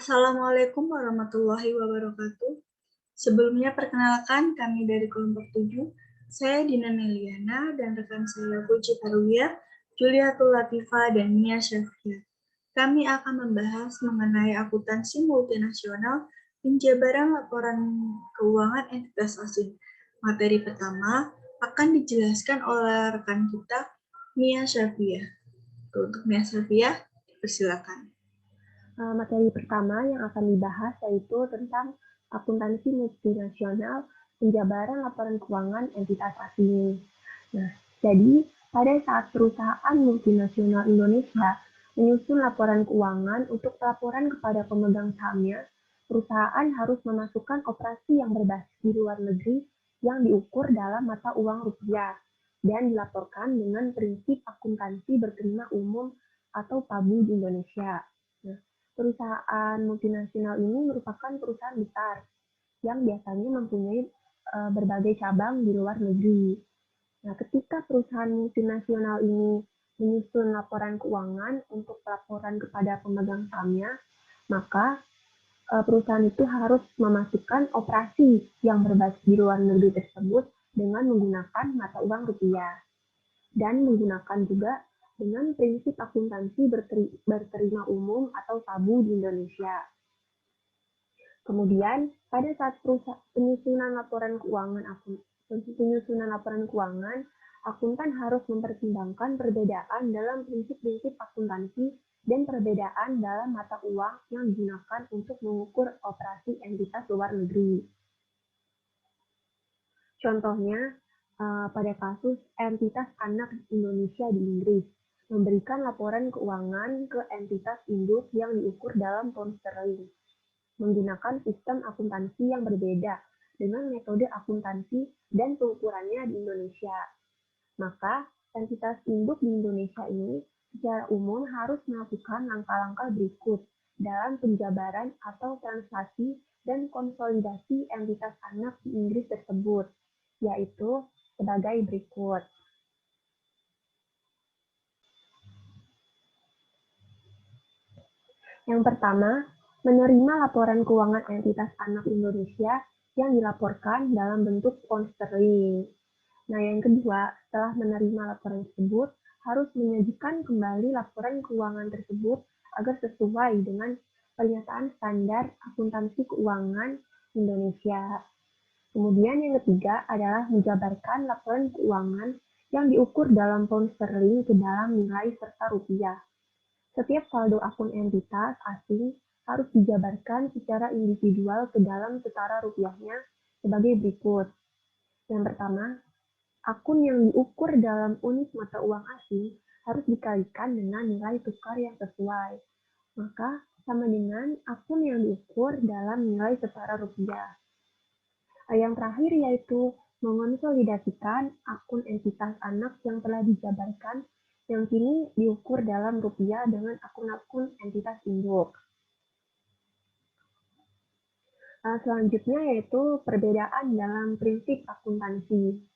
Assalamualaikum warahmatullahi wabarakatuh. Sebelumnya perkenalkan kami dari kelompok 7. Saya Dina Meliana dan rekan saya Puji Tarwiyah, Juliatul Latifah, dan Nia Syafia. Kami akan membahas mengenai akuntansi multinasional, penjabaran laporan keuangan entitas asing. Materi pertama akan dijelaskan oleh rekan kita, Nia Syafia. Untuk Nia Syafia, persilakan. Materi pertama yang akan dibahas yaitu tentang akuntansi multinasional, penjabaran laporan keuangan entitas asing. Nah, jadi pada saat perusahaan multinasional Indonesia menyusun laporan keuangan untuk laporan kepada pemegang sahamnya, perusahaan harus memasukkan operasi yang berbasis di luar negeri yang diukur dalam mata uang rupiah dan dilaporkan dengan prinsip akuntansi berterima umum atau PABU di Indonesia. Nah, perusahaan multinasional ini merupakan perusahaan besar yang biasanya mempunyai berbagai cabang di luar negeri. Nah, ketika perusahaan multinasional ini menyusun laporan keuangan untuk laporan kepada pemegang sahamnya, maka perusahaan itu harus memasukkan operasi yang berbasis di luar negeri tersebut dengan menggunakan mata uang rupiah dan menggunakan juga dengan prinsip akuntansi berterima umum atau PABU di Indonesia. Kemudian, pada saat penyusunan laporan keuangan, akuntan harus mempertimbangkan perbedaan dalam prinsip-prinsip akuntansi dan perbedaan dalam mata uang yang digunakan untuk mengukur operasi entitas luar negeri. Contohnya, pada kasus entitas anak Indonesia di Inggris, memberikan laporan keuangan ke entitas induk yang diukur dalam pound sterling, menggunakan sistem akuntansi yang berbeda dengan metode akuntansi dan pengukurannya di Indonesia. Maka, entitas induk di Indonesia ini secara umum harus melakukan langkah-langkah berikut dalam penjabaran atau translasi dan konsolidasi entitas anak di Inggris tersebut, yaitu sebagai berikut. Yang pertama, menerima laporan keuangan entitas anak Indonesia yang dilaporkan dalam bentuk pound sterling. Nah, yang kedua, setelah menerima laporan tersebut, harus menyajikan kembali laporan keuangan tersebut agar sesuai dengan pernyataan standar akuntansi keuangan Indonesia. Kemudian yang ketiga adalah menjabarkan laporan keuangan yang diukur dalam pound sterling ke dalam nilai serta rupiah. Setiap saldo akun entitas asing harus dijabarkan secara individual ke dalam setara rupiahnya sebagai berikut. Yang pertama, akun yang diukur dalam unit mata uang asing harus dikalikan dengan nilai tukar yang sesuai. Maka, sama dengan akun yang diukur dalam nilai setara rupiah. Yang terakhir yaitu mengonsolidasikan akun entitas anak yang telah dijabarkan yang kini diukur dalam rupiah dengan akun-akun entitas induk. Selanjutnya yaitu perbedaan dalam prinsip akuntansi.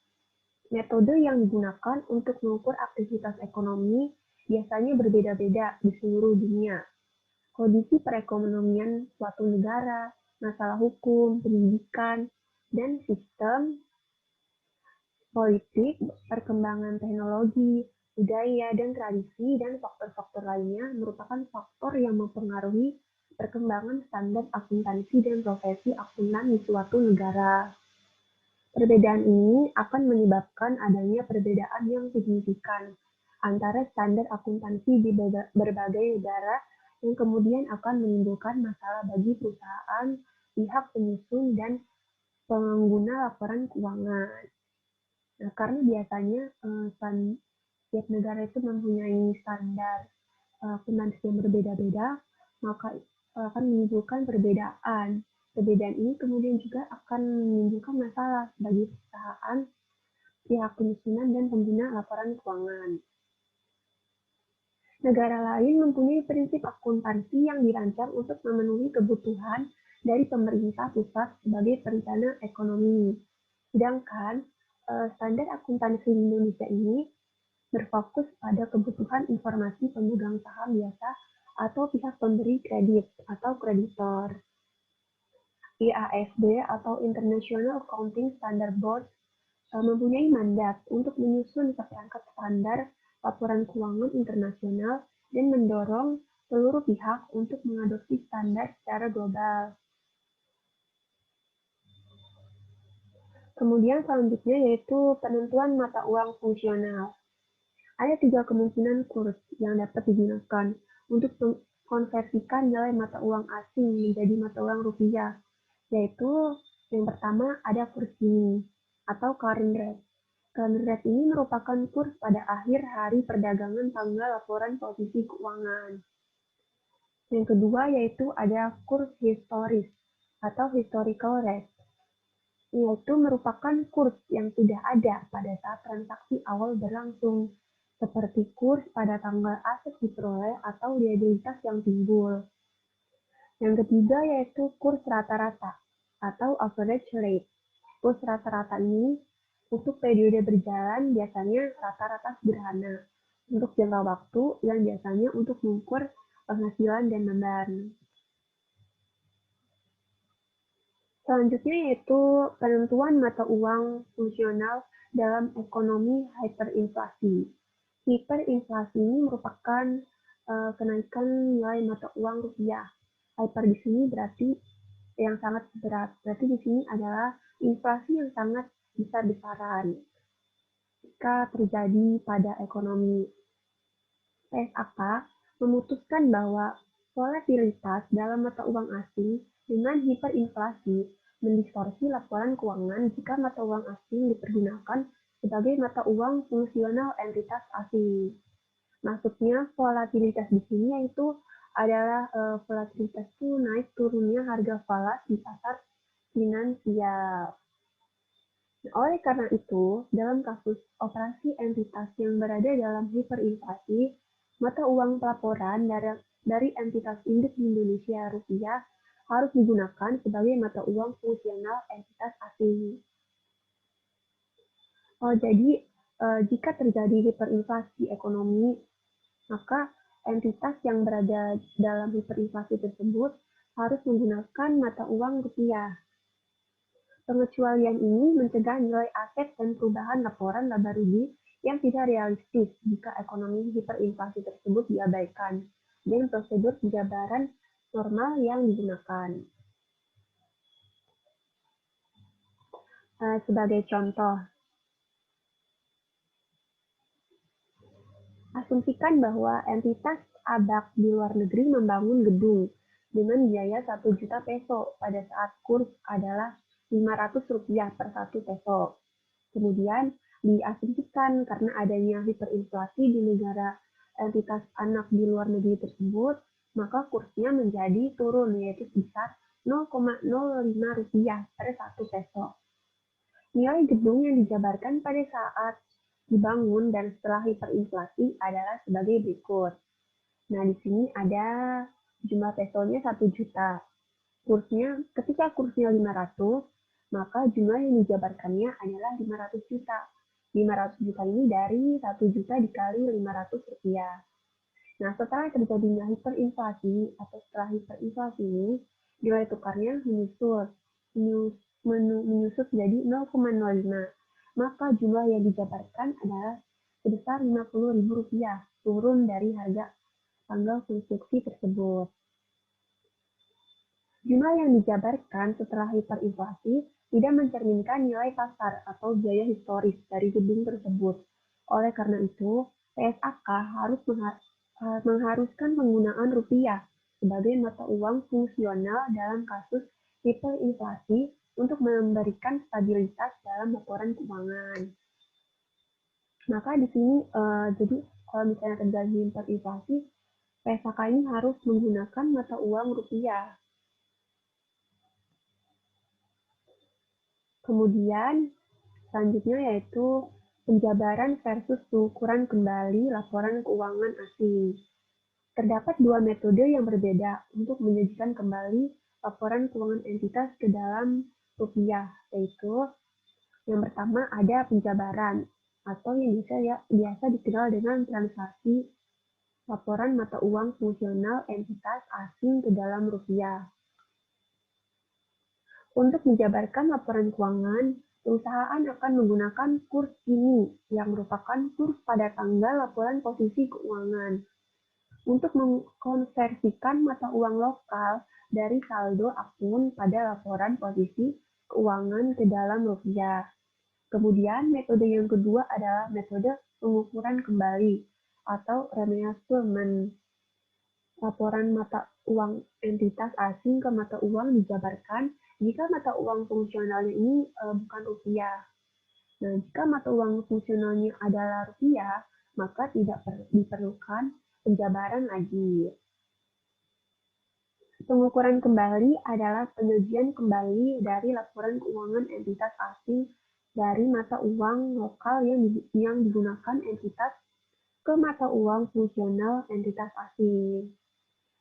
Metode yang digunakan untuk mengukur aktivitas ekonomi biasanya berbeda-beda di seluruh dunia. Kondisi perekonomian suatu negara, masalah hukum, pendidikan, dan sistem politik, perkembangan teknologi, budaya, dan tradisi, dan faktor-faktor lainnya merupakan faktor yang mempengaruhi perkembangan standar akuntansi dan profesi akuntan di suatu negara. Perbedaan ini akan menyebabkan adanya perbedaan yang signifikan antara standar akuntansi di berbagai negara yang kemudian akan menimbulkan masalah bagi perusahaan, pihak penyusun, dan pengguna laporan keuangan. Nah, karena biasanya setiap negara itu mempunyai standar akuntansi yang berbeda-beda, maka akan menimbulkan perbedaan. Perbedaan ini kemudian juga akan menimbulkan masalah bagi perusahaan, pihak penyusunan, dan pengguna laporan keuangan. Negara lain mempunyai prinsip akuntansi yang dirancang untuk memenuhi kebutuhan dari pemerintah pusat sebagai perencana ekonomi. Sedangkan standar akuntansi di Indonesia ini berfokus pada kebutuhan informasi pemegang saham biasa atau pihak pemberi kredit atau kreditor. IASB atau International Accounting Standard Board mempunyai mandat untuk menyusun seperangkat standar laporan keuangan internasional dan mendorong seluruh pihak untuk mengadopsi standar secara global. Kemudian selanjutnya yaitu penentuan mata uang fungsional. Ada 3 kemungkinan kurs yang dapat digunakan untuk mengkonversikan nilai mata uang asing menjadi mata uang rupiah, yaitu yang pertama ada kurs kini atau current rate. Current rate ini merupakan kurs pada akhir hari perdagangan tanggal laporan posisi keuangan. Yang kedua yaitu ada kurs historis atau historical rate, yaitu merupakan kurs yang sudah ada pada saat transaksi awal berlangsung, seperti kurs pada tanggal aset diperoleh atau liabilitas yang timbul. Yang ketiga yaitu kurs rata-rata atau average rate. Kurs rata-rata ini untuk periode berjalan biasanya rata-rata sederhana untuk jangka waktu yang biasanya untuk mengukur penghasilan dan beban. Selanjutnya yaitu penentuan mata uang fungsional dalam ekonomi hyperinflasi. Hiperinflasi ini merupakan kenaikan nilai mata uang rupiah. Hyper di sini berarti yang sangat berat. Berarti di sini adalah inflasi yang sangat besar-besaran jika terjadi pada ekonomi. PSAK memutuskan bahwa volatilitas dalam mata uang asing dengan hiperinflasi mendistorsi laporan keuangan jika mata uang asing dipergunakan sebagai mata uang fungsional entitas asing. Maksudnya volatilitas di sini yaitu adalah volatilitas itu naik turunnya harga falas di pasar finansial. Nah, oleh karena itu, dalam kasus operasi entitas yang berada dalam hiperinflasi, mata uang pelaporan dari entitas induk di Indonesia rupiah harus digunakan sebagai mata uang fungsional entitas asing. Jadi, jika terjadi hiperinflasi ekonomi, maka entitas yang berada dalam hiperinflasi tersebut harus menggunakan mata uang rupiah. Pengecualian ini mencegah nilai aset dan perubahan laporan laba rugi yang tidak realistis jika ekonomi hiperinflasi tersebut diabaikan dan prosedur penjabaran normal yang digunakan. Sebagai contoh, asumsikan bahwa entitas ABAK di luar negeri membangun gedung dengan biaya 1 juta peso pada saat kurs adalah Rp500 per 1 peso. Kemudian diasumsikan karena adanya hiperinflasi di negara entitas anak di luar negeri tersebut, maka kursnya menjadi turun yaitu sebesar Rp0,05 per 1 peso. Nilai gedung yang dijabarkan pada saat dibangun dan setelah hiperinflasi adalah sebagai berikut. Nah, di sini ada jumlah pesonya 1 juta. Kursnya, ketika kursnya 500, maka jumlah yang dijabarkannya adalah 500 juta. 500 juta ini dari 1 juta dikali 500 rupiah. Nah, setelah terjadinya hiperinflasi atau setelah hiperinflasi ini, nilai tukarnya menyusut jadi 0,05. Maka jumlah yang dijabarkan adalah sebesar Rp50.000, turun dari harga tanggal konstruksi tersebut. Jumlah yang dijabarkan setelah hiperinflasi tidak mencerminkan nilai pasar atau biaya historis dari gedung tersebut. Oleh karena itu, PSAK harus mengharuskan penggunaan rupiah sebagai mata uang fungsional dalam kasus hiperinflasi untuk memberikan stabilitas dalam laporan keuangan. Maka di sini, jadi kalau misalnya terjadi hiperinflasi, PSAK ini harus menggunakan mata uang rupiah. Kemudian, selanjutnya yaitu penjabaran versus pengukuran kembali laporan keuangan asing. Terdapat 2 metode yang berbeda untuk menyajikan kembali laporan keuangan entitas ke dalam rupiah, yaitu yang pertama ada penjabaran atau yang biasa dikenal dengan transaksi laporan mata uang fungsional entitas asing ke dalam rupiah. Untuk menjabarkan laporan keuangan, perusahaan akan menggunakan kurs kini yang merupakan kurs pada tanggal laporan posisi keuangan. Untuk mengkonversikan mata uang lokal dari saldo akun pada laporan posisi keuangan ke dalam rupiah. Kemudian metode yang kedua adalah metode pengukuran kembali atau remeasurement. Laporan mata uang entitas asing ke mata uang dijabarkan jika mata uang fungsionalnya ini bukan rupiah. Nah, jika mata uang fungsionalnya adalah rupiah, maka tidak diperlukan penjabaran lagi. Pengukuran kembali adalah penyajian kembali dari laporan keuangan entitas asing dari mata uang lokal yang digunakan entitas ke mata uang fungsional entitas asing.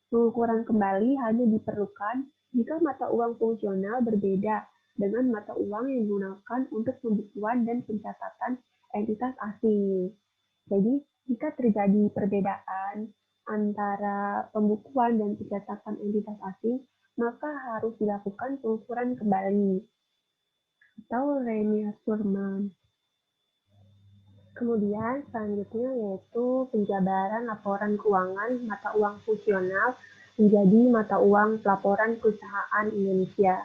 Pengukuran kembali hanya diperlukan jika mata uang fungsional berbeda dengan mata uang yang digunakan untuk pembukuan dan pencatatan entitas asing. Jadi, jika terjadi perbedaan antara pembukuan dan pencatatan entitas asing, maka harus dilakukan pengukuran kembali atau remeasurement. Kemudian selanjutnya yaitu penjabaran laporan keuangan mata uang fungsional menjadi mata uang pelaporan perusahaan Indonesia.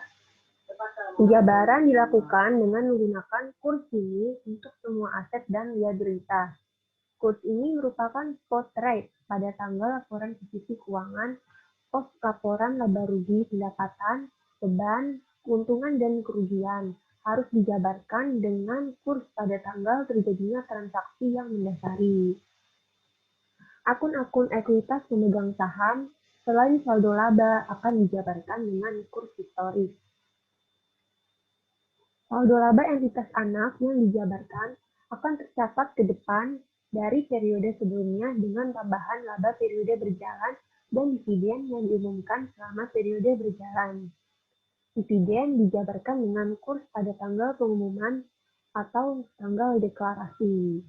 Penjabaran dilakukan dengan menggunakan kurs ini untuk semua aset dan liabilitas. Kurs ini merupakan spot rate pada tanggal laporan posisi keuangan, pos laporan laba rugi pendapatan, beban, keuntungan dan kerugian harus dijabarkan dengan kurs pada tanggal terjadinya transaksi yang mendasari. Akun-akun ekuitas pemegang saham selain saldo laba akan dijabarkan dengan kurs historis. Saldo laba entitas anak yang dijabarkan akan tercatat ke depan dari periode sebelumnya dengan tambahan laba periode berjalan dan dividen yang diumumkan selama periode berjalan. Dividen dijabarkan dengan kurs pada tanggal pengumuman atau tanggal deklarasi.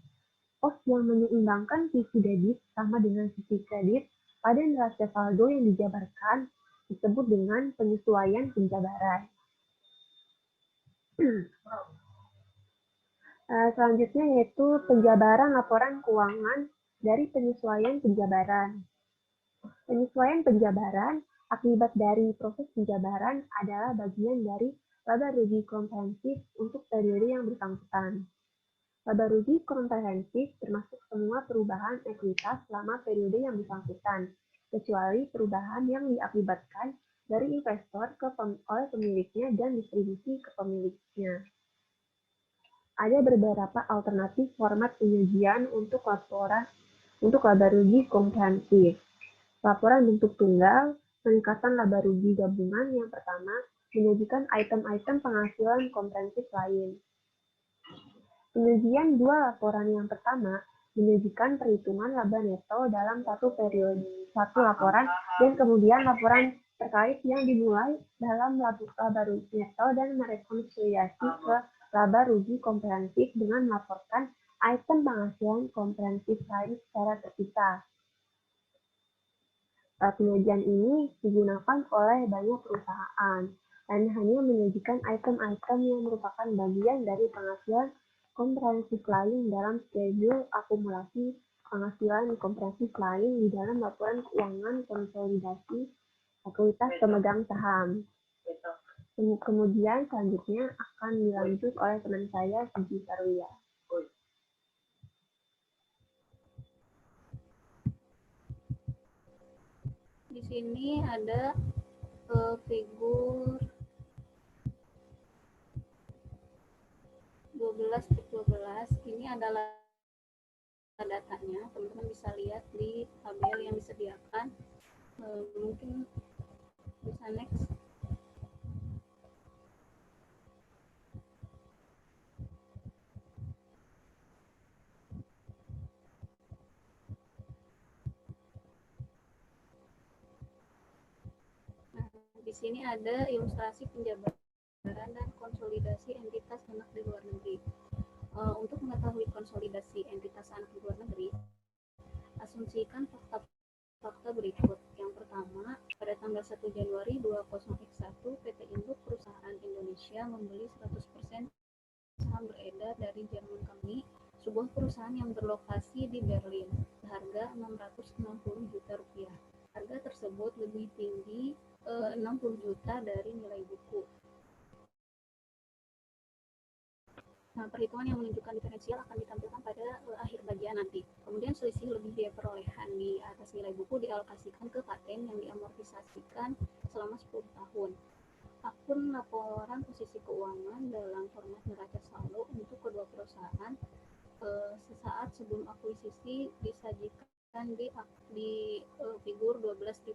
Pos yang menyeimbangkan sisi debit sama dengan sisi kredit pada neraca saldo yang dijabarkan disebut dengan penyesuaian penjabaran. Selanjutnya yaitu penjabaran laporan keuangan dari penyesuaian penjabaran. Penyesuaian penjabaran akibat dari proses penjabaran adalah bagian dari laba rugi komprehensif untuk periode yang bersangkutan. Laba rugi komprehensif termasuk semua perubahan ekuitas selama periode yang bersangkutan, kecuali perubahan yang diakibatkan dari investor oleh pemiliknya dan distribusi ke pemiliknya. Ada beberapa alternatif format penyajian untuk laba rugi komprehensif. Laporan bentuk tunggal, peningkatan laba rugi gabungan yang pertama, menyajikan item-item penghasilan komprehensif lain. Penyajian dua laporan yang pertama, menyajikan perhitungan laba neto dalam satu laporan, dan kemudian laporan terkait yang dimulai dalam laba rugi neto dan merekonsiliasi ke laba rugi komprehensif dengan melaporkan item penghasilan komprehensif lain secara terpisah. Penyajian ini digunakan oleh banyak perusahaan dan hanya menyajikan item-item yang merupakan bagian dari penghasilan komprehensif lain dalam schedule akumulasi penghasilan komprehensif lain di dalam laporan keuangan konsolidasi ekuitas pemegang saham. Kemudian selanjutnya akan dilanjut oleh teman saya, Puji Tarwiyah. Di sini ada figur 12/12. Ini adalah datanya. Teman-teman bisa lihat di tabel yang disediakan. Mungkin bisa next. Di sini ada ilustrasi penjabaran dan konsolidasi entitas anak di luar negeri. Untuk mengetahui konsolidasi entitas anak di luar negeri, Asumsikan fakta berikut. Yang pertama, pada tanggal 1 Januari 2021, PT Induk Perusahaan Indonesia membeli 100% saham beredar dari Jerman Company, sebuah perusahaan yang berlokasi di Berlin, seharga 660 juta rupiah. Harga tersebut lebih tinggi 60 juta dari nilai buku. Nah, perhitungan yang menunjukkan diferensial akan ditampilkan pada akhir bagian nanti. Kemudian selisih lebih biaya perolehan di atas nilai buku dialokasikan ke paten yang diamortisasikan selama 10 tahun. Akun laporan posisi keuangan dalam format neraca saldo untuk kedua perusahaan sesaat sebelum akuisisi disajikan di figur 12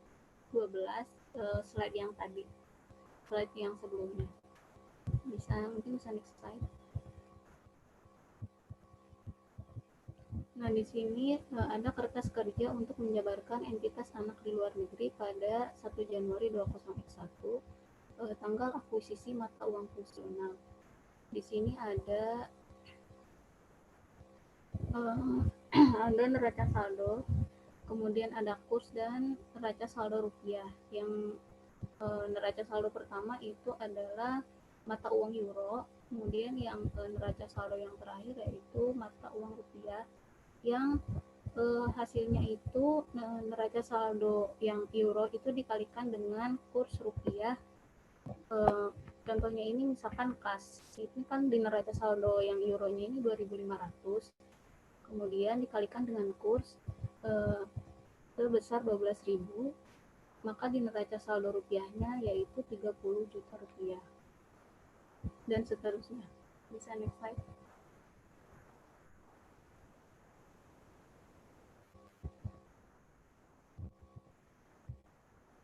slide yang tadi, slide yang sebelumnya. Mungkin bisa next slide. Nah, di sini ada kertas kerja untuk menjabarkan entitas anak di luar negeri pada 1 Januari 2021, tanggal akuisisi mata uang fungsional. Di sini ada ada neraca saldo, kemudian ada kurs dan neraca saldo rupiah. Yang neraca saldo pertama itu adalah mata uang euro, kemudian yang neraca saldo yang terakhir yaitu mata uang rupiah, yang hasilnya itu neraca saldo yang euro itu dikalikan dengan kurs rupiah. Contohnya ini misalkan kas, itu kan di neraca saldo yang euronya ini 2.500, kemudian dikalikan dengan kurs sebesar 12.000, maka di neraca saldo rupiahnya yaitu 30 juta rupiah, dan seterusnya. Bisa next slide.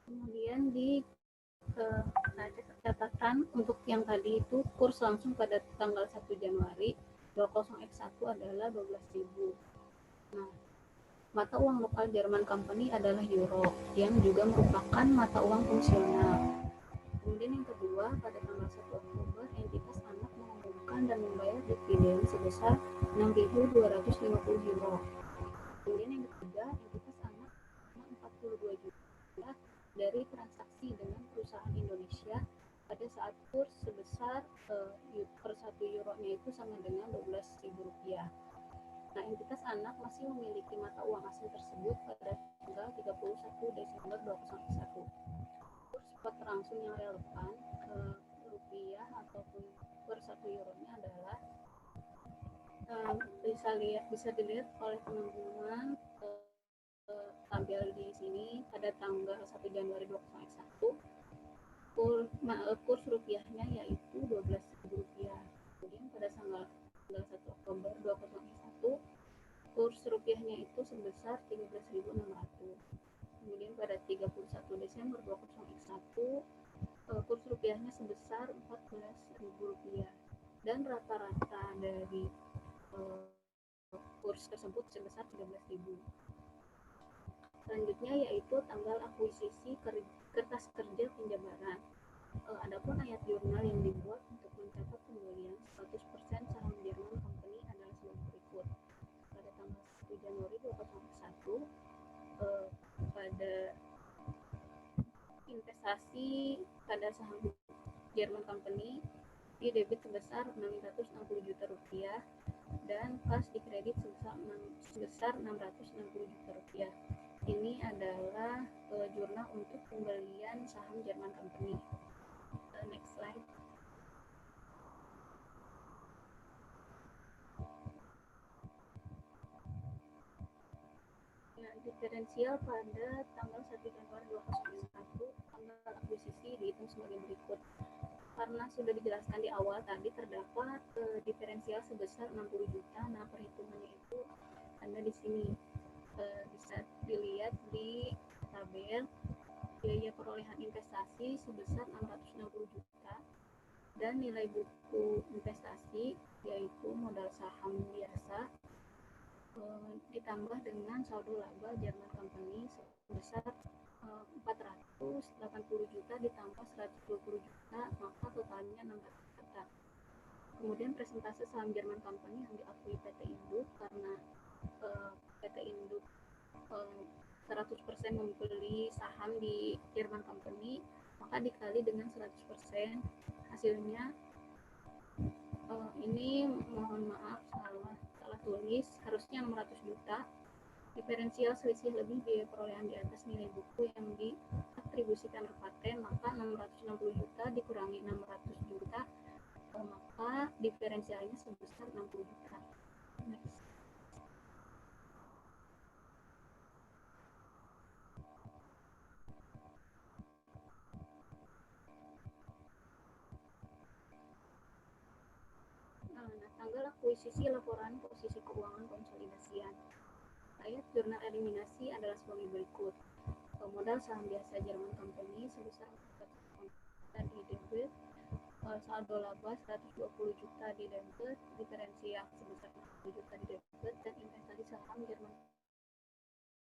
Kemudian di catatan untuk yang tadi itu kurs langsung pada tanggal 1 Januari 20X1 adalah 12.000. Nah, mata uang lokal Jerman Company adalah euro, yang juga merupakan mata uang fungsional. Kemudian yang kedua, pada tanggal 1 Oktober, entitas anak mengumumkan dan membayar dividen sebesar 6.250 euro. Kemudian yang ketiga, entitas anak 42 juta dari transaksi dengan perusahaan Indonesia pada saat kurs sebesar per 1 euronya itu sama dengan 12.000 rupiah. Nah, entitas anak masih memiliki mata uang asing tersebut pada tanggal 31 Desember 2021. Kurs spot langsung yang relevan rupiah ataupun per 1 euronya adalah bisa dilihat oleh teman-teman tampil di sini pada tanggal 1 Januari 2021. Kurs rupiahnya yaitu 12.000 rupiah. Kemudian pada tanggal 1 Oktober 2021 kurs rupiahnya itu sebesar 13.600. Kemudian pada 31 Desember 2021 kurs rupiahnya sebesar 14.000 rupiah, dan rata-rata dari kurs tersebut sebesar 13.000. Selanjutnya yaitu tanggal akuisisi kertas kerja penjabaran. Adapun ayat jurnal yang dibuat untuk mencatat pembelian 100% saham Jerman Company adalah sebagai berikut. Pada tanggal 1 Januari 2021, pada investasi pada saham Jerman Company di debit sebesar 660 juta rupiah dan kas di kredit sebesar 660 juta rupiah. Ini adalah jurnal untuk pembelian saham Jerman Company. Next slide. Nah, diferensial pada tanggal 1 Januari 2021, tanggal akuisisi dihitung sebagai berikut. Karena sudah dijelaskan di awal tadi, terdapat diferensial sebesar 60 juta. Nah, perhitungannya itu ada di sini. Bisa dilihat di tabel biaya perolehan investasi sebesar 660 juta dan nilai buku investasi yaitu modal saham biasa ditambah dengan saldo laba Jerman Company sebesar 480 juta ditambah 120 juta, maka totalnya 600 juta. Kemudian presentase saham Jerman Company yang diakui PT Induk, karena PT Induk 100% membeli saham di Jerman Company, maka dikali dengan 100%, hasilnya ini mohon maaf salah tulis, harusnya 600 juta. Diferensial selisih lebih biaya perolehan di atas nilai buku yang diatribusikan ke paten, maka 660 juta dikurangi 600 juta, maka diferensialnya sebesar 60 juta. Next. Tanggal akuisisi laporan posisi keuangan konsolidasian. Ayat jurnal eliminasi adalah sebagai berikut. Modal saham biasa Jerman Company sebesar 400 juta di debit, saldo laba 120 juta di debit, diferensial sebesar 60 juta di debit, dan investasi saham Jerman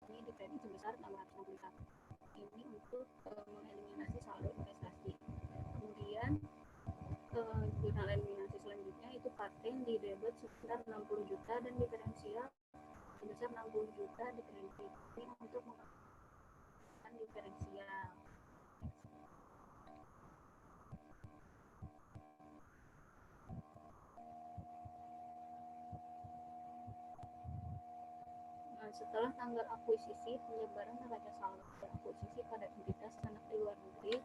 Company di kredit sebesar 660 juta. Ini untuk mengeliminasi saldo investasi. Kemudian jurnal eliminasi selanjutnya itu paten di debit sebesar 60 juta dan diferensial sebesar 60 juta di kredit. Ini untuk menggunakan diferensial. Setelah tanggal akuisisi, penyebaran neraca saldo akuisisi pada entitas anak di luar negeri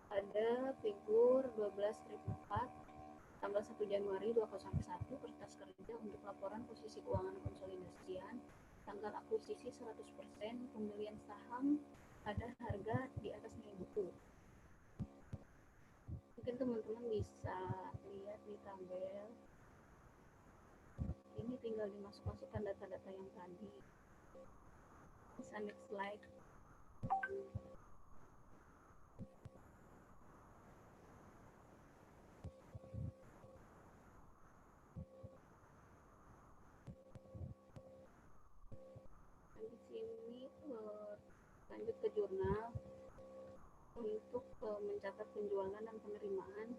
ada figur 12.004 tanggal 1 Januari 2021 kertas kerja untuk laporan posisi keuangan konsolidasian, tanggal akuisisi 100%, pembelian saham ada harga di atas nilai buku. Mungkin teman-teman bisa lihat di tabel ini, tinggal dimasukkan data-data yang tadi. Bisa next slide. Di sini lanjut ke jurnal untuk mencatat penjualan dan penerimaan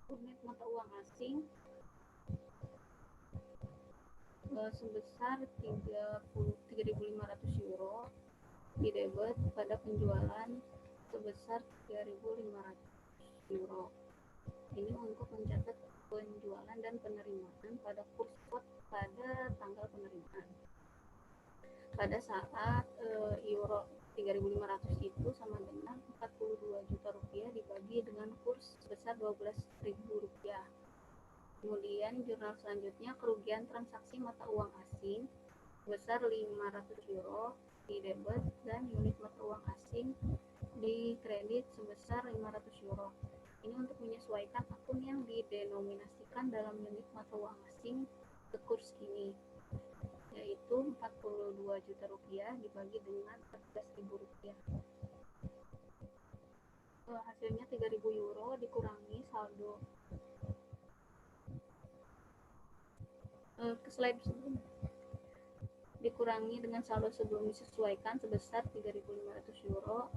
unit mata uang asing sebesar 3.500 euro di debit pada penjualan sebesar 3.500 euro. Ini untuk mencatat penjualan dan penerimaan pada kurs spot pada tanggal penerimaan. Pada saat euro 3.500 itu sama dengan 42 juta rupiah dibagi dengan kurs sebesar 12.000 rupiah. Kemudian jurnal selanjutnya kerugian transaksi mata uang asing sebesar 500 euro di debit dan unit mata uang asing di kredit sebesar 500 euro. Ini untuk menyesuaikan akun yang didenominasikan dalam unit mata uang asing ke kurs ini, yaitu 42 juta rupiah dibagi dengan 14.000 rupiah. Hasilnya 3.000 euro dikurangi saldo ke slide sebelumnya, dikurangi dengan saldo sebelum disesuaikan sebesar 3.500 euro,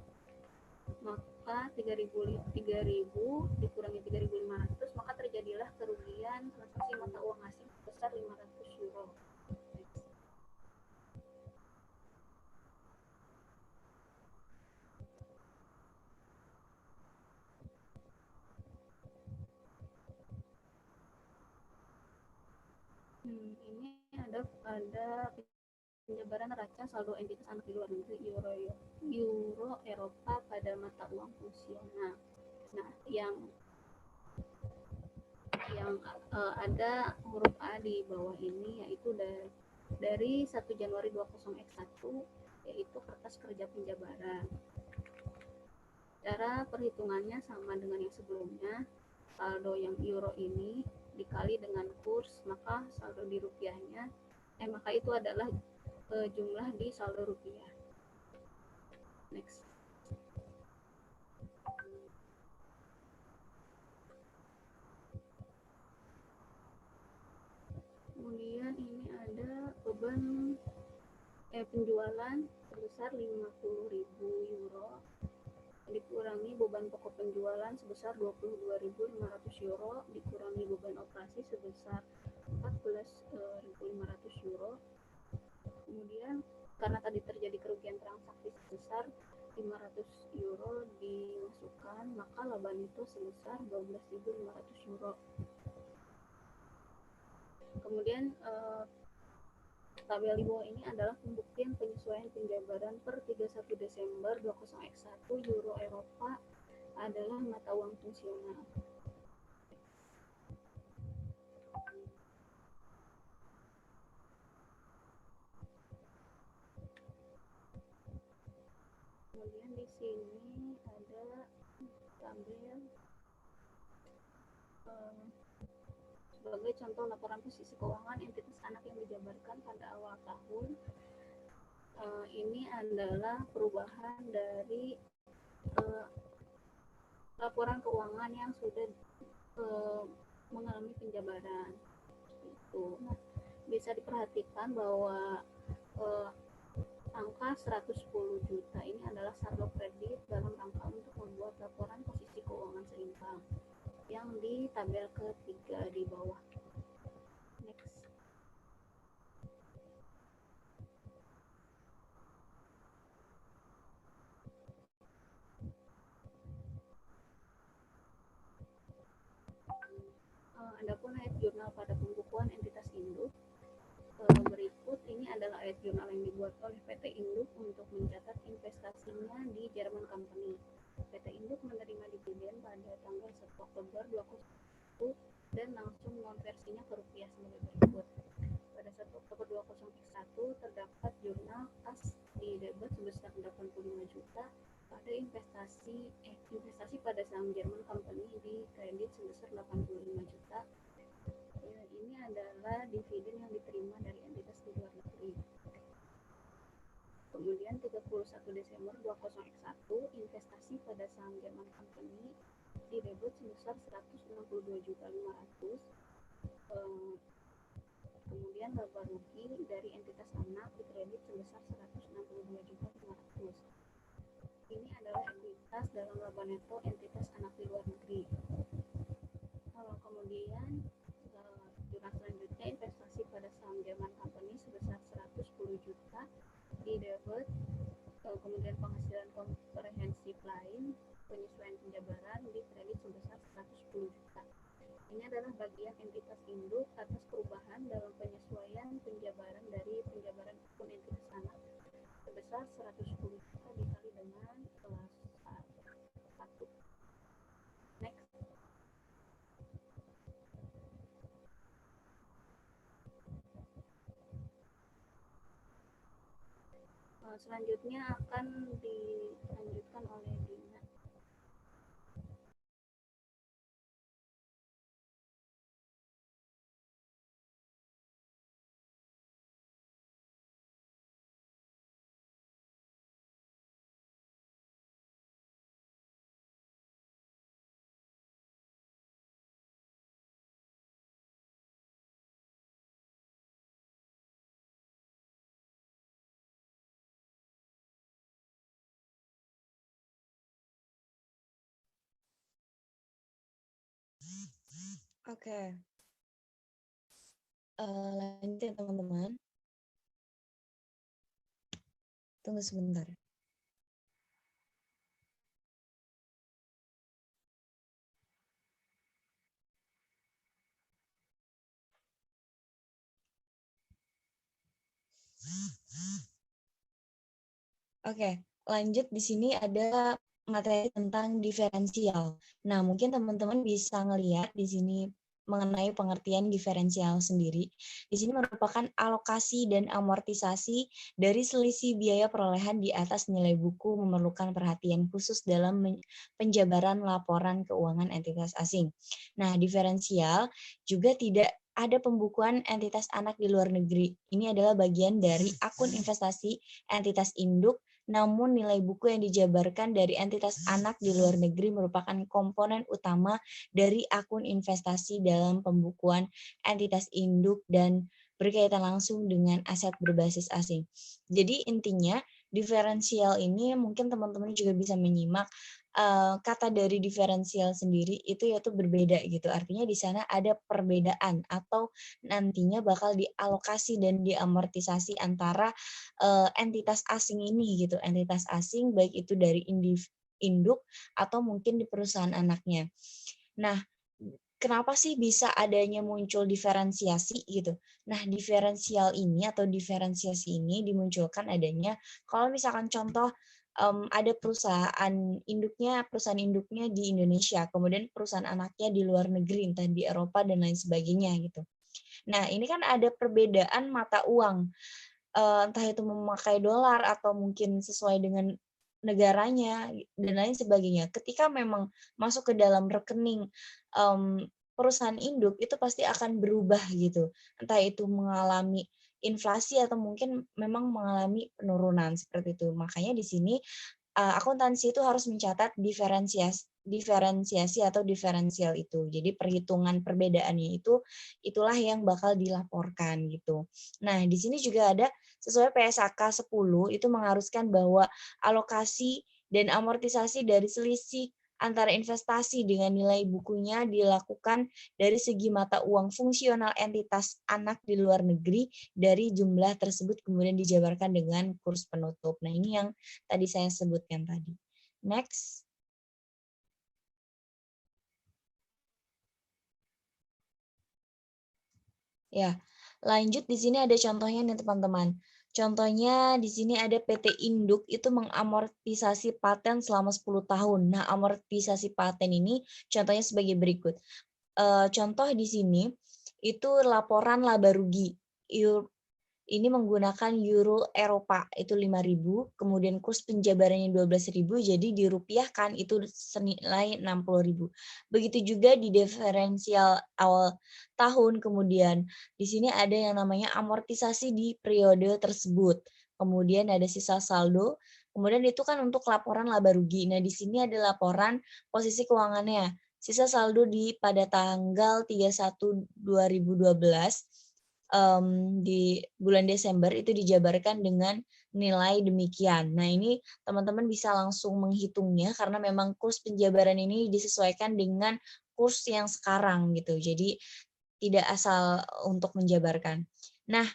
maka 3.000 dikurangi 3.500, maka terjadilah kerugian transaksi mata uang asing sebesar 500 euro. Ini ada penyebaran neraca saldo entitas anak di luar negeri euro Eropa pada mata uang fungsional. Nah, yang ada huruf A di bawah ini yaitu dari 1 Januari 20X1 yaitu kertas kerja penjabaran. Cara perhitungannya sama dengan yang sebelumnya. Saldo yang euro ini dikali dengan kurs, maka saldo di rupiahnya maka itu adalah jumlah di saldo rupiah. Next. Kemudian ini ada beban penjualan sebesar 50.000 euro dikurangi beban pokok penjualan sebesar 22.500 euro dikurangi beban operasi sebesar 14.500 euro. Kemudian karena tadi terjadi kerugian transaksi sebesar 500 euro dimasukkan, maka laba neto sebesar 12.500 euro. Kemudian tabel di bawah ini adalah pembuktian penyesuaian penjabaran per 31 Desember 20X1 Euro Eropa adalah mata uang fungsional. Kemudian di sini ada tabel sebagai contoh laporan posisi keuangan entitas anak yang dijabarkan pada awal tahun. Ini adalah perubahan dari laporan keuangan yang sudah mengalami penjabaran. Itu. Nah, bisa diperhatikan bahwa angka 110 juta ini adalah saldo kredit dalam rangka untuk membuat laporan posisi keuangan seimbang yang di tabel ketiga di bawah. Next. Adapun ayat jurnal pada pembukuan entitas induk berikut ini adalah ayat jurnal yang dibuat oleh PT Induk untuk mencatat investasinya di German Company. PT Induk menerima dividen pada tanggal 1 Oktober 2021 dan langsung mengonversinya ke rupiah sebagai berikut. Pada 1 Oktober 2021 terdapat jurnal kas di debit sebesar 85 juta pada investasi pada saham German Company di kredit sebesar 85 juta. Ini adalah dividen yang diterima dari entitas di luar negeri. Kemudian 31 Desember 20X1 investasi pada saham German Company di debit sebesar 162.500.000. Kemudian laba rugi dari entitas anak di kredit sebesar 162.500.000. Ini adalah ekuitas dalam laba neto entitas anak di luar negeri. Kemudian jurnal selanjutnya investasi pada saham German Company sebesar 110 juta di debit, kemudian penghasilan komprehensif lain penyesuaian penjabaran di kredit sebesar 110 juta. Ini adalah bagian entitas induk atas perubahan dalam penyesuaian penjabaran dari penjabaran akun entitas anak sebesar 110 juta dikali dengan kelas 1. Next. Selanjutnya akan dilanjutkan oleh Dina. Oke. Lanjut ya teman-teman. Tunggu sebentar. Oke, lanjut di sini ada materi tentang diferensial. Nah, mungkin teman-teman bisa ngelihat di sini mengenai pengertian diferensial sendiri. Di sini merupakan alokasi dan amortisasi dari selisih biaya perolehan di atas nilai buku memerlukan perhatian khusus dalam penjabaran laporan keuangan entitas asing. Nah, diferensial juga tidak ada pembukuan entitas anak di luar negeri. Ini adalah bagian dari akun investasi entitas induk, namun nilai buku yang dijabarkan dari entitas anak di luar negeri merupakan komponen utama dari akun investasi dalam pembukuan entitas induk dan berkaitan langsung dengan aset berbasis asing. Jadi intinya diferensial ini mungkin teman-teman juga bisa menyimak kata dari diferensial sendiri itu yaitu berbeda gitu. Artinya di sana ada perbedaan atau nantinya bakal dialokasi dan diamortisasi antara entitas asing ini gitu. Entitas asing baik itu dari induk atau mungkin di perusahaan anaknya. Nah, kenapa sih bisa adanya muncul diferensiasi gitu? Nah, diferensial ini atau diferensiasi ini dimunculkan adanya kalau misalkan contoh ada perusahaan induknya di Indonesia, kemudian perusahaan anaknya di luar negeri, entah di Eropa dan lain sebagainya gitu. Nah, ini kan ada perbedaan mata uang, entah itu memakai dolar atau mungkin sesuai dengan negaranya dan lain sebagainya. Ketika memang masuk ke dalam rekening perusahaan induk itu pasti akan berubah gitu. Entah itu mengalami inflasi atau mungkin memang mengalami penurunan seperti itu. Makanya di sini akuntansi itu harus mencatat diferensiasi atau diferensial itu. Jadi perhitungan perbedaannya itulah yang bakal dilaporkan gitu. Nah, di sini juga ada sesuai PSAK 10 itu mengharuskan bahwa alokasi dan amortisasi dari selisih antara investasi dengan nilai bukunya dilakukan dari segi mata uang fungsional entitas anak di luar negeri dari jumlah tersebut kemudian dijabarkan dengan kurs penutup. Nah, ini yang tadi saya sebutkan tadi. Next. Ya, lanjut di sini ada contohnya nih teman-teman. Contohnya di sini ada PT Induk itu mengamortisasi paten selama 10 tahun. Nah, amortisasi paten ini contohnya sebagai berikut. Contoh di sini itu laporan laba rugi. Ini menggunakan euro Eropa itu 5.000, kemudian kurs penjabarannya 12.000, jadi dirupiahkan itu senilai 60.000. Begitu juga di diferensial awal tahun, kemudian di sini ada yang namanya amortisasi di periode tersebut. Kemudian ada sisa saldo, kemudian itu kan untuk laporan laba rugi. Nah, di sini ada laporan posisi keuangannya. Sisa saldo pada tanggal 31/2012 di bulan Desember itu dijabarkan dengan nilai demikian. Nah, ini teman-teman bisa langsung menghitungnya karena memang kurs penjabaran ini disesuaikan dengan kurs yang sekarang gitu. Jadi tidak asal untuk menjabarkan. Nah,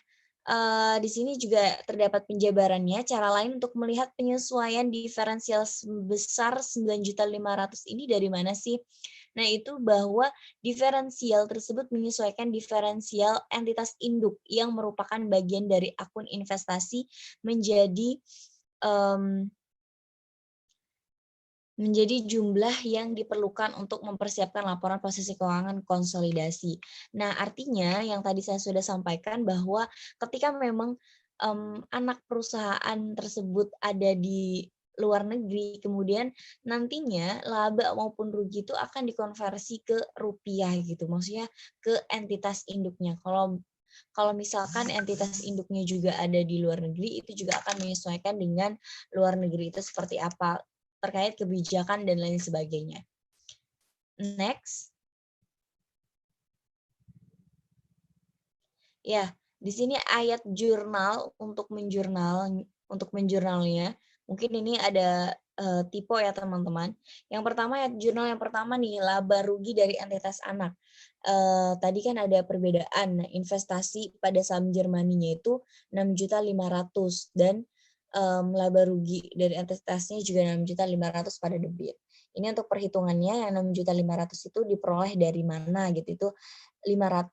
di sini juga terdapat penjabarannya. Cara lain untuk melihat penyesuaian diferensial sebesar 9.500.000 ini dari mana sih? Nah, itu bahwa diferensial tersebut menyesuaikan diferensial entitas induk yang merupakan bagian dari akun investasi menjadi jumlah yang diperlukan untuk mempersiapkan laporan posisi keuangan konsolidasi. Nah, artinya yang tadi saya sudah sampaikan bahwa ketika memang anak perusahaan tersebut ada di luar negeri, kemudian nantinya laba maupun rugi itu akan dikonversi ke rupiah gitu, maksudnya ke entitas induknya. Kalau misalkan entitas induknya juga ada di luar negeri, itu juga akan menyesuaikan dengan luar negeri itu seperti apa terkait kebijakan dan lain sebagainya. Next. Ya, di sini ayat jurnal untuk menjurnalnya. Mungkin ini ada tipe ya teman-teman. Yang pertama ayat jurnal yang pertama nih laba rugi dari entitas anak. Tadi kan ada perbedaan. Investasi pada saham Jermaninya itu 6.500.000 dan laba rugi dari entitasnya juga 6.500.000 pada debit. Ini untuk perhitungannya yang 6.500.000 itu diperoleh dari mana gitu. Itu 500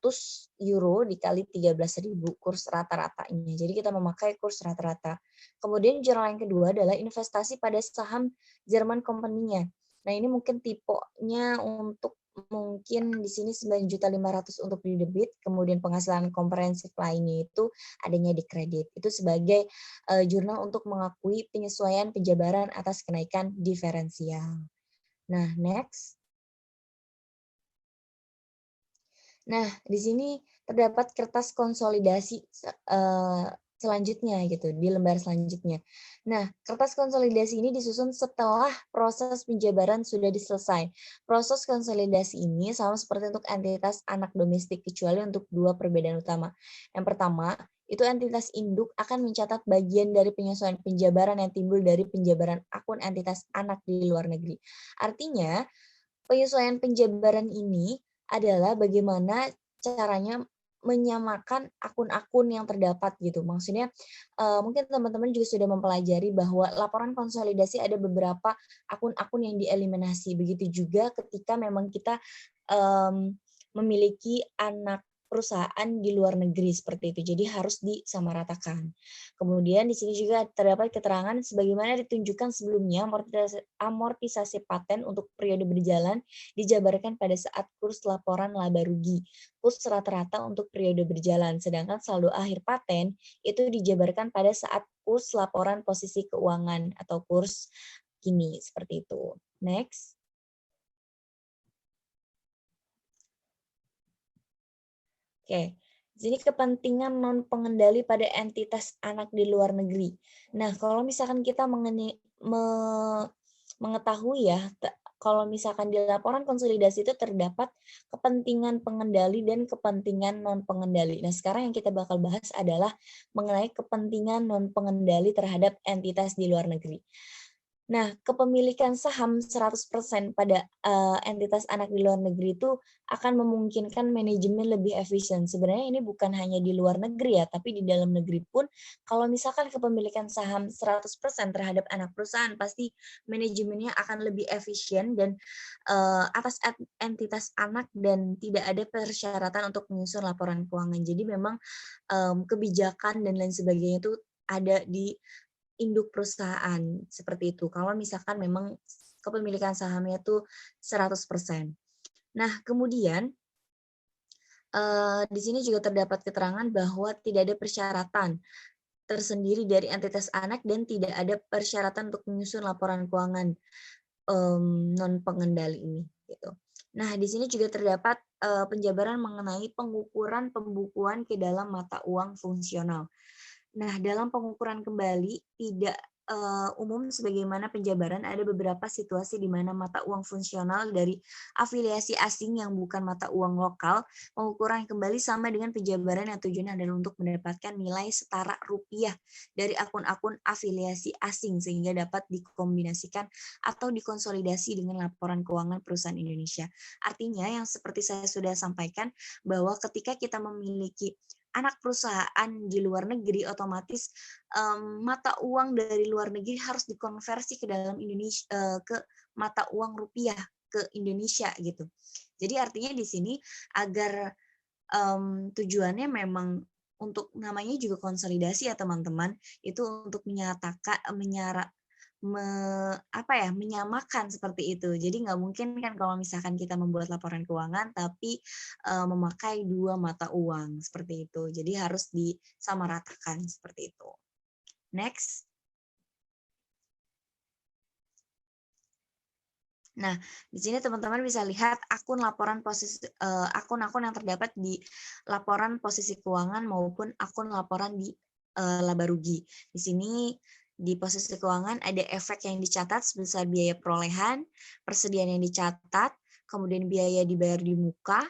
euro dikali 13.000 kurs rata-ratanya. Jadi kita memakai kurs rata-rata. Kemudian jurnal yang kedua adalah investasi pada saham Jerman company-nya. Nah, ini mungkin tipenya untuk mungkin di sini 9.500.000 untuk di debit, kemudian penghasilan komprehensif lainnya itu adanya di kredit. Itu sebagai jurnal untuk mengakui penyesuaian penjabaran atas kenaikan diferensial. Nah, next. Nah, di sini terdapat kertas konsolidasi selanjutnya gitu, di lembar selanjutnya. Nah, kertas konsolidasi ini disusun setelah proses penjabaran sudah selesai. Proses konsolidasi ini sama seperti untuk entitas anak domestik, kecuali untuk dua perbedaan utama. Yang pertama, itu entitas induk akan mencatat bagian dari penyesuaian penjabaran yang timbul dari penjabaran akun entitas anak di luar negeri. Artinya, penyesuaian penjabaran ini adalah bagaimana caranya menyamakan akun-akun yang terdapat gitu. Maksudnya mungkin teman-teman juga sudah mempelajari bahwa laporan konsolidasi ada beberapa akun-akun yang dieliminasi. Begitu juga ketika memang kita memiliki anak perusahaan di luar negeri seperti itu. Jadi harus disamaratakan. Kemudian di sini juga terdapat keterangan sebagaimana ditunjukkan sebelumnya amortisasi paten untuk periode berjalan dijabarkan pada saat kurs laporan laba rugi, kurs rata-rata untuk periode berjalan, sedangkan saldo akhir paten itu dijabarkan pada saat kurs laporan posisi keuangan atau kurs kini, seperti itu. Next. Oke, di sini kepentingan non pengendali pada entitas anak di luar negeri. Nah, kalau misalkan kita mengetahui ya, kalau misalkan di laporan konsolidasi itu terdapat kepentingan pengendali dan kepentingan non pengendali. Nah, sekarang yang kita bakal bahas adalah mengenai kepentingan non pengendali terhadap entitas di luar negeri. Nah, kepemilikan saham 100% pada entitas anak di luar negeri itu akan memungkinkan manajemen lebih efisien. Sebenarnya ini bukan hanya di luar negeri ya, tapi di dalam negeri pun kalau misalkan kepemilikan saham 100% terhadap anak perusahaan, pasti manajemennya akan lebih efisien dan atas entitas anak dan tidak ada persyaratan untuk menyusun laporan keuangan. Jadi memang kebijakan dan lain sebagainya itu ada di induk perusahaan, seperti itu. Kalau misalkan memang kepemilikan sahamnya itu 100%. Nah, kemudian di sini juga terdapat keterangan bahwa tidak ada persyaratan tersendiri dari entitas anak dan tidak ada persyaratan untuk menyusun laporan keuangan non pengendali ini, gitu. Nah, di sini juga terdapat penjabaran mengenai pengukuran pembukuan ke dalam mata uang fungsional. Nah, dalam pengukuran kembali tidak umum sebagaimana penjabaran, ada beberapa situasi di mana mata uang fungsional dari afiliasi asing yang bukan mata uang lokal, pengukuran kembali sama dengan penjabaran yang tujuannya adalah untuk mendapatkan nilai setara rupiah dari akun-akun afiliasi asing sehingga dapat dikombinasikan atau dikonsolidasi dengan laporan keuangan perusahaan Indonesia. Artinya yang seperti saya sudah sampaikan bahwa ketika kita memiliki anak perusahaan di luar negeri, otomatis mata uang dari luar negeri harus dikonversi ke dalam Indonesia, ke mata uang rupiah ke Indonesia gitu. Jadi artinya di sini agar tujuannya memang untuk namanya juga konsolidasi ya teman-teman, itu untuk menyamakan seperti itu. Jadi nggak mungkin kan kalau misalkan kita membuat laporan keuangan tapi memakai dua mata uang seperti itu. Jadi harus disamaratakan seperti itu. Next. Nah, di sini teman-teman bisa lihat akun-akun yang terdapat di laporan posisi keuangan maupun akun laporan di laba rugi. Di sini di posisi keuangan ada efek yang dicatat sebesar biaya perolehan, persediaan yang dicatat, kemudian biaya dibayar di muka,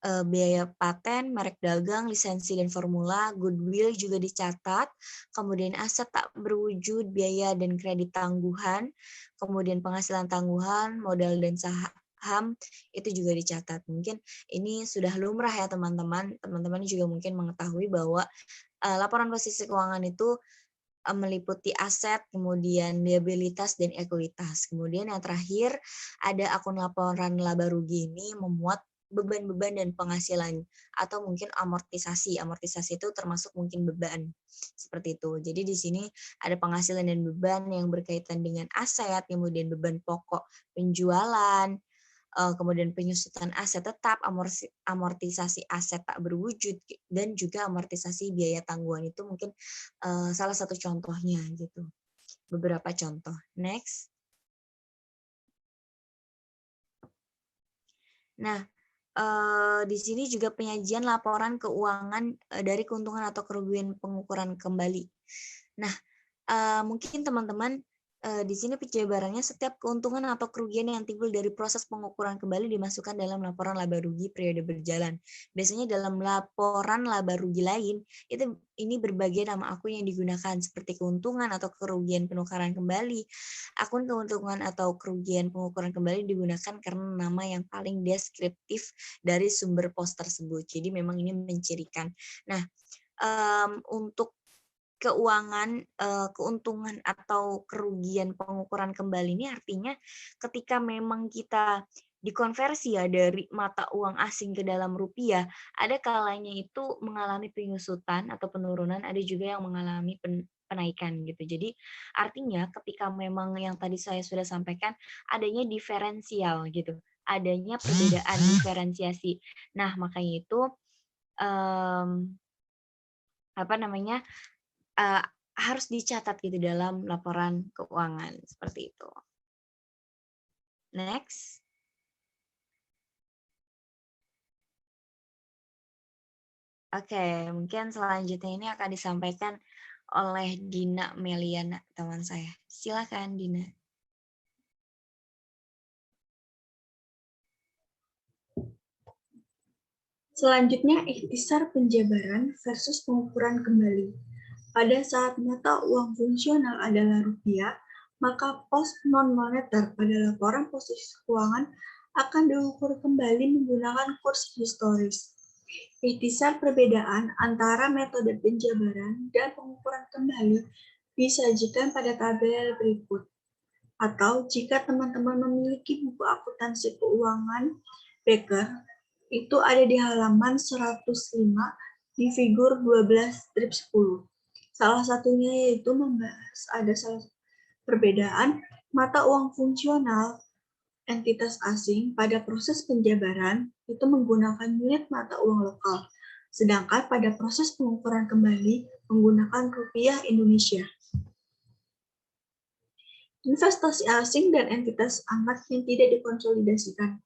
biaya paten, merek dagang, lisensi dan formula, goodwill juga dicatat, kemudian aset tak berwujud, biaya dan kredit tangguhan, kemudian penghasilan tangguhan, modal dan saham, itu juga dicatat. Mungkin ini sudah lumrah ya teman-teman. Teman-teman juga mungkin mengetahui bahwa laporan posisi keuangan itu meliputi aset, kemudian liabilitas dan ekuitas. Kemudian yang terakhir ada akun laporan laba rugi ini memuat beban-beban dan penghasilan atau mungkin amortisasi. Amortisasi itu termasuk mungkin beban seperti itu. Jadi di sini ada penghasilan dan beban yang berkaitan dengan aset, kemudian beban pokok penjualan, kemudian penyusutan aset tetap, amortisasi aset tak berwujud, dan juga amortisasi biaya tanggungan itu mungkin salah satu contohnya gitu. Beberapa contoh. Next. Nah, di sini juga penyajian laporan keuangan dari keuntungan atau kerugian pengukuran kembali. Nah, mungkin teman-teman di sini penjabarannya setiap keuntungan atau kerugian yang timbul dari proses pengukuran kembali dimasukkan dalam laporan laba rugi periode berjalan. Biasanya dalam laporan laba rugi lain, ini berbagai nama akun yang digunakan seperti keuntungan atau kerugian penukaran kembali. Akun keuntungan atau kerugian pengukuran kembali digunakan karena nama yang paling deskriptif dari sumber pos tersebut. Jadi memang ini mencirikan. Nah, untuk keuangan, keuntungan atau kerugian pengukuran kembali ini artinya ketika memang kita dikonversi ya dari mata uang asing ke dalam rupiah, ada kalanya itu mengalami penyusutan atau penurunan, ada juga yang mengalami penaikan gitu. Jadi artinya ketika memang yang tadi saya sudah sampaikan adanya diferensial gitu, adanya perbedaan diferensiasi. Nah makanya itu harus dicatat gitu dalam laporan keuangan seperti itu. Next. Oke, mungkin selanjutnya ini akan disampaikan oleh Dina Meliana, teman saya. Silakan Dina. Selanjutnya, ikhtisar penjabaran versus pengukuran kembali. Pada saat mata uang fungsional adalah rupiah, maka pos non-moneter pada laporan posisi keuangan akan diukur kembali menggunakan kurs historis. Ikhtisar perbedaan antara metode penjabaran dan pengukuran kembali disajikan pada tabel berikut. Atau jika teman-teman memiliki buku akuntansi keuangan Becker, itu ada di halaman 105 di figur 12-10. Salah satunya yaitu membahas ada perbedaan mata uang fungsional entitas asing pada proses penjabaran itu menggunakan unit mata uang lokal, sedangkan pada proses pengukuran kembali menggunakan rupiah Indonesia. Investasi asing dan entitas anak yang tidak dikonsolidasikan.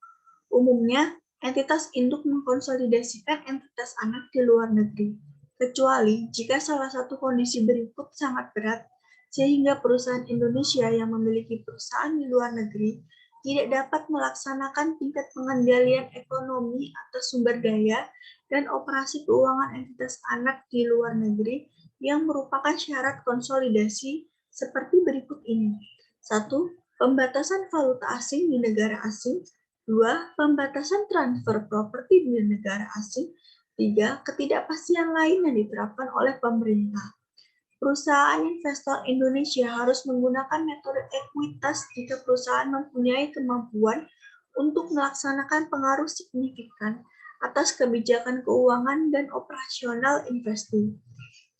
Umumnya, entitas induk mengkonsolidasikan entitas anak di luar negeri, kecuali jika salah satu kondisi berikut sangat berat, sehingga perusahaan Indonesia yang memiliki perusahaan di luar negeri tidak dapat melaksanakan tingkat pengendalian ekonomi atas sumber daya dan operasi keuangan entitas anak di luar negeri yang merupakan syarat konsolidasi seperti berikut ini. 1. Pembatasan valuta asing di negara asing. 2. Pembatasan transfer properti di negara asing. 3. Ketidakpastian lain yang diterapkan oleh pemerintah. Perusahaan investor Indonesia harus menggunakan metode ekuitas jika perusahaan mempunyai kemampuan untuk melaksanakan pengaruh signifikan atas kebijakan keuangan dan operasional investasi.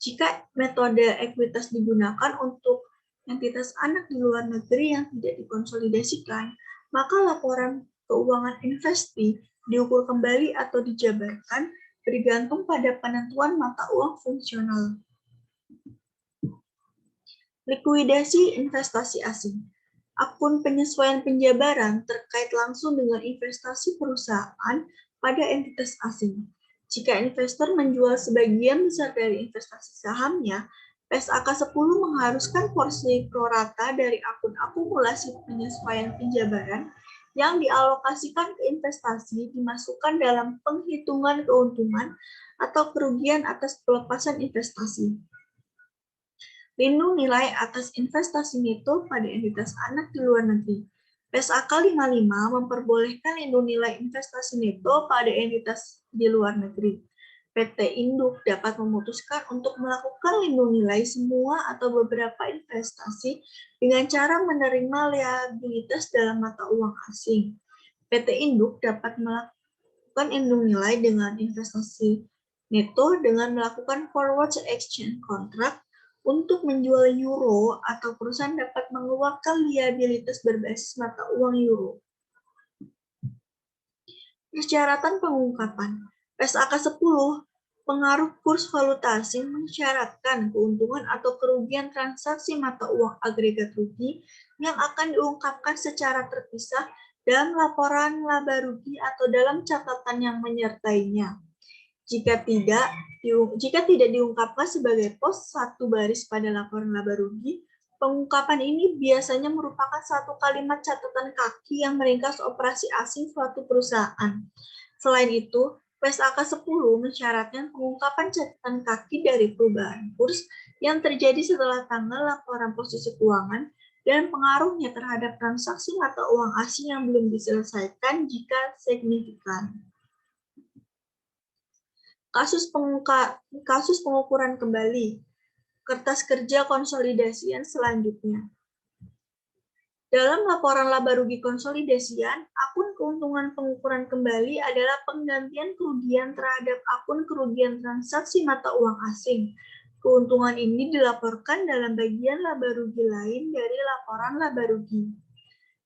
Jika metode ekuitas digunakan untuk entitas anak di luar negeri yang tidak dikonsolidasikan, maka laporan keuangan investasi diukur kembali atau dijabarkan bergantung pada penentuan mata uang fungsional. Likuidasi investasi asing. Akun penyesuaian penjabaran terkait langsung dengan investasi perusahaan pada entitas asing. Jika investor menjual sebagian besar dari investasi sahamnya, PSAK 10 mengharuskan porsi prorata dari akun akumulasi penyesuaian penjabaran yang dialokasikan ke investasi dimasukkan dalam penghitungan keuntungan atau kerugian atas pelepasan investasi. Lindung nilai atas investasi neto pada entitas anak di luar negeri. PSAK 55 memperbolehkan lindung nilai investasi neto pada entitas di luar negeri. PT Induk dapat memutuskan untuk melakukan lindung nilai semua atau beberapa investasi dengan cara menerima liabilitas dalam mata uang asing. PT Induk dapat melakukan lindung nilai dengan investasi neto dengan melakukan forward exchange contract untuk menjual euro atau perusahaan dapat mengeluarkan liabilitas berbasis mata uang euro. Persyaratan pengungkapan. PSAK 10, pengaruh kurs valuta asing mensyaratkan keuntungan atau kerugian transaksi mata uang agregat rugi yang akan diungkapkan secara terpisah dalam laporan laba rugi atau dalam catatan yang menyertainya. Jika tidak diungkapkan sebagai pos satu baris pada laporan laba rugi, Pengungkapan ini biasanya merupakan satu kalimat catatan kaki yang meringkas operasi asing suatu perusahaan. Selain itu, PSAK 10 mensyaratkan pengungkapan catatan kaki dari perubahan kurs yang terjadi setelah tanggal laporan posisi keuangan dan pengaruhnya terhadap transaksi mata uang asing yang belum diselesaikan jika signifikan. Kasus pengukuran kembali. Kertas kerja konsolidasian selanjutnya. Dalam laporan laba rugi konsolidasian, akun keuntungan pengukuran kembali adalah penggantian kerugian terhadap akun kerugian transaksi mata uang asing. Keuntungan ini dilaporkan dalam bagian laba rugi lain dari laporan laba rugi.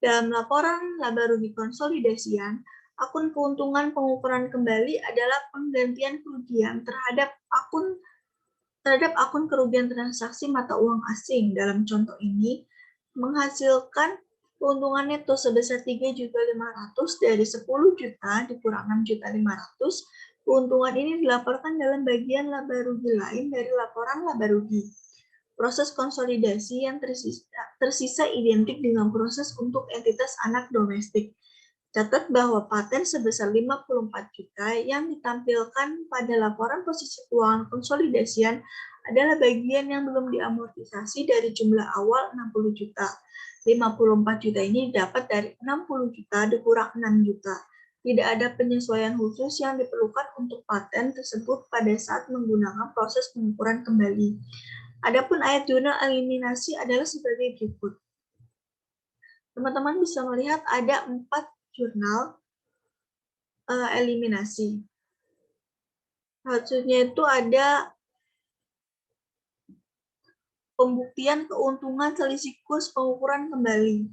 Dalam laporan laba rugi konsolidasian, akun keuntungan pengukuran kembali adalah penggantian kerugian terhadap akun kerugian transaksi mata uang asing. Dalam contoh ini, menghasilkan keuntungan neto sebesar 3.500.000 dari 10 juta dikurang 6.500.000. Keuntungan ini dilaporkan dalam bagian laba rugi lain dari laporan laba rugi. Proses konsolidasi yang tersisa identik dengan proses untuk entitas anak domestik. Catat bahwa paten sebesar 54 juta yang ditampilkan pada laporan posisi keuangan konsolidasian adalah bagian yang belum diamortisasi dari jumlah awal 60 juta. 54 juta ini didapat dari 60 juta dikurang 6 juta. Tidak ada penyesuaian khusus yang diperlukan untuk paten tersebut pada saat menggunakan proses pengukuran kembali. Adapun ayat jurnal eliminasi adalah sebagai berikut. Teman-teman bisa melihat ada 4 jurnal eliminasi. Maksudnya itu ada pembuktian keuntungan selisih kurs pengukuran kembali.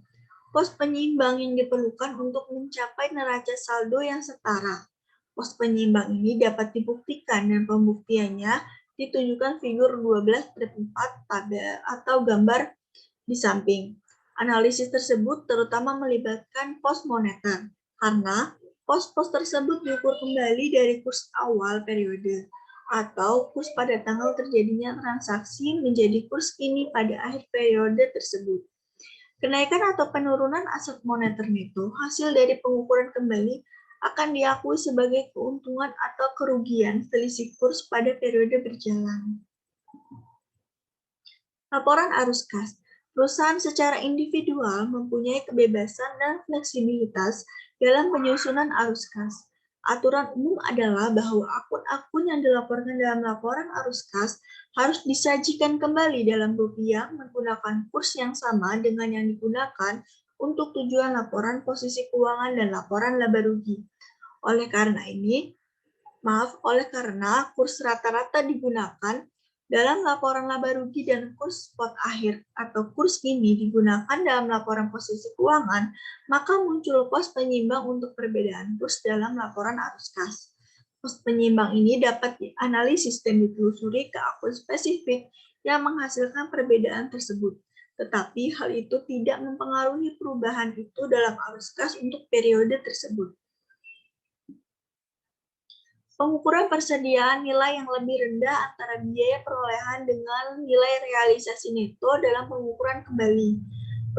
Pos penyeimbang yang diperlukan untuk mencapai neraca saldo yang setara. Pos penyeimbang ini dapat dibuktikan dan pembuktiannya ditunjukkan figur 12/4 tabel atau gambar di samping. Analisis tersebut terutama melibatkan pos moneter, karena pos-pos tersebut diukur kembali dari kurs awal periode atau kurs pada tanggal terjadinya transaksi menjadi kurs kini pada akhir periode tersebut. Kenaikan atau penurunan aset moneter neto hasil dari pengukuran kembali akan diakui sebagai keuntungan atau kerugian selisih kurs pada periode berjalan. Laporan arus kas. Perusahaan secara individual mempunyai kebebasan dan fleksibilitas dalam penyusunan arus kas. Aturan umum adalah bahwa akun-akun yang dilaporkan dalam laporan arus kas harus disajikan kembali dalam rupiah menggunakan kurs yang sama dengan yang digunakan untuk tujuan laporan posisi keuangan dan laporan laba rugi. Oleh karena kurs rata-rata digunakan dalam laporan laba rugi dan kurs spot akhir atau kurs kini digunakan dalam laporan posisi keuangan, maka muncul pos penyimbang untuk perbedaan kurs dalam laporan arus kas. Pos penyimbang ini dapat dianalisis dan ditelusuri ke akun spesifik yang menghasilkan perbedaan tersebut. Tetapi hal itu tidak mempengaruhi perubahan itu dalam arus kas untuk periode tersebut. Pengukuran persediaan nilai yang lebih rendah antara biaya perolehan dengan nilai realisasi neto dalam pengukuran kembali.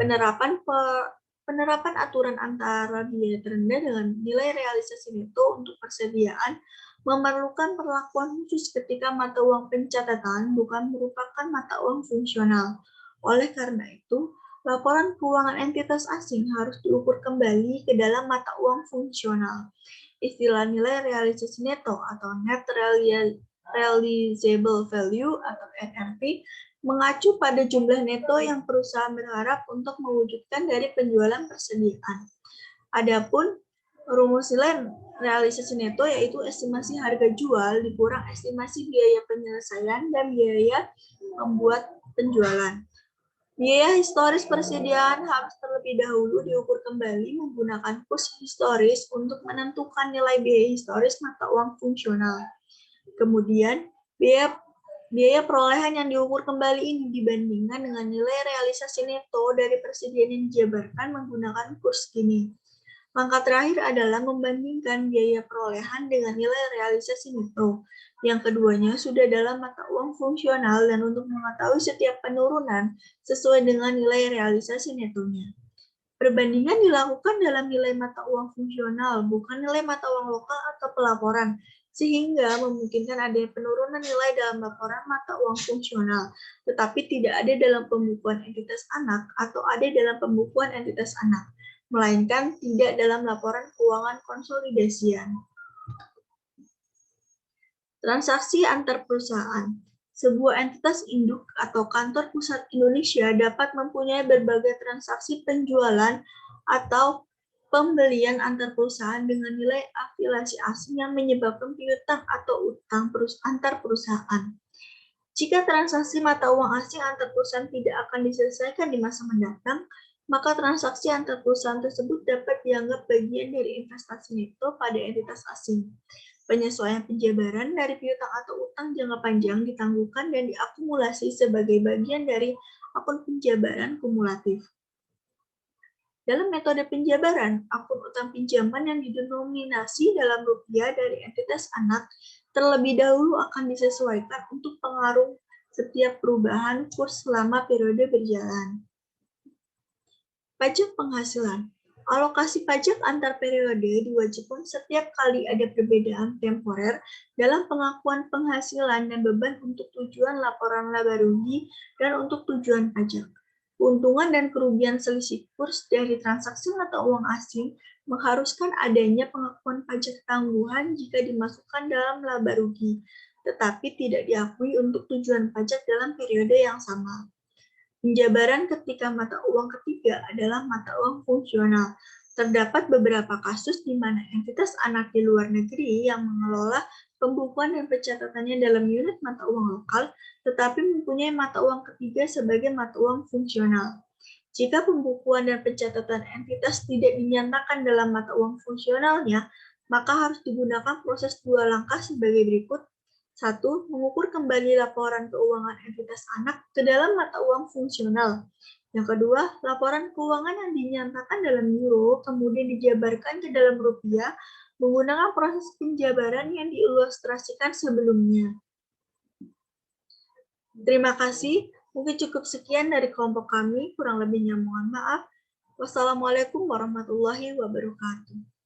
Penerapan aturan antara biaya terendah dengan nilai realisasi neto untuk persediaan memerlukan perlakuan khusus ketika mata uang pencatatan bukan merupakan mata uang fungsional. Oleh karena itu, laporan keuangan entitas asing harus diukur kembali ke dalam mata uang fungsional. Istilah nilai realisasi neto atau net realizable value atau NRV mengacu pada jumlah neto yang perusahaan berharap untuk mewujudkan dari penjualan persediaan. Adapun rumus nilai realisasi neto yaitu estimasi harga jual dikurang estimasi biaya penyelesaian dan biaya membuat penjualan. Biaya historis persediaan harus terlebih dahulu diukur kembali menggunakan kurs historis untuk menentukan nilai biaya historis mata uang fungsional. Kemudian, biaya perolehan yang diukur kembali ini dibandingkan dengan nilai realisasi neto dari persediaan yang dijabarkan menggunakan kurs kini. Langkah terakhir adalah membandingkan biaya perolehan dengan nilai realisasi neto. Yang keduanya sudah dalam mata uang fungsional dan untuk mengetahui setiap penurunan sesuai dengan nilai realisasi netonya. Perbandingan dilakukan dalam nilai mata uang fungsional, bukan nilai mata uang lokal atau pelaporan, sehingga memungkinkan adanya penurunan nilai dalam laporan mata uang fungsional, tetapi tidak ada dalam pembukuan entitas anak atau ada dalam pembukuan entitas anak, melainkan tidak dalam laporan keuangan konsolidasian. Transaksi antar perusahaan. Sebuah entitas induk atau kantor pusat Indonesia dapat mempunyai berbagai transaksi penjualan atau pembelian antar perusahaan dengan nilai afiliasi asing yang menyebabkan piutang atau utang antar perusahaan. Jika transaksi mata uang asing antar perusahaan tidak akan diselesaikan di masa mendatang, maka transaksi antar perusahaan tersebut dapat dianggap bagian dari investasi neto pada entitas asing. Penyesuaian penjabaran dari piutang atau utang jangka panjang ditangguhkan dan diakumulasi sebagai bagian dari akun penjabaran kumulatif. Dalam metode penjabaran, akun utang pinjaman yang didenominasi dalam rupiah dari entitas anak terlebih dahulu akan disesuaikan untuk pengaruh setiap perubahan kurs selama periode berjalan. Pajak penghasilan. Alokasi pajak antar periode diwajibkan setiap kali ada perbedaan temporer dalam pengakuan penghasilan dan beban untuk tujuan laporan laba rugi dan untuk tujuan pajak. Keuntungan dan kerugian selisih kurs dari transaksi mata uang asing mengharuskan adanya pengakuan pajak tangguhan jika dimasukkan dalam laba rugi, tetapi tidak diakui untuk tujuan pajak dalam periode yang sama. Penjabaran ketika mata uang ketiga adalah mata uang fungsional. Terdapat beberapa kasus di mana entitas anak di luar negeri yang mengelola pembukuan dan pencatatannya dalam unit mata uang lokal, tetapi mempunyai mata uang ketiga sebagai mata uang fungsional. Jika pembukuan dan pencatatan entitas tidak dinyatakan dalam mata uang fungsionalnya, maka harus digunakan proses 2 langkah sebagai berikut. 1. Mengukur kembali laporan keuangan entitas anak ke dalam mata uang fungsional. Yang kedua, laporan keuangan yang dinyatakan dalam euro kemudian dijabarkan ke dalam rupiah menggunakan proses penjabaran yang diilustrasikan sebelumnya. Terima kasih. Mungkin cukup sekian dari kelompok kami. Kurang lebihnya mohon maaf. Wassalamualaikum warahmatullahi wabarakatuh.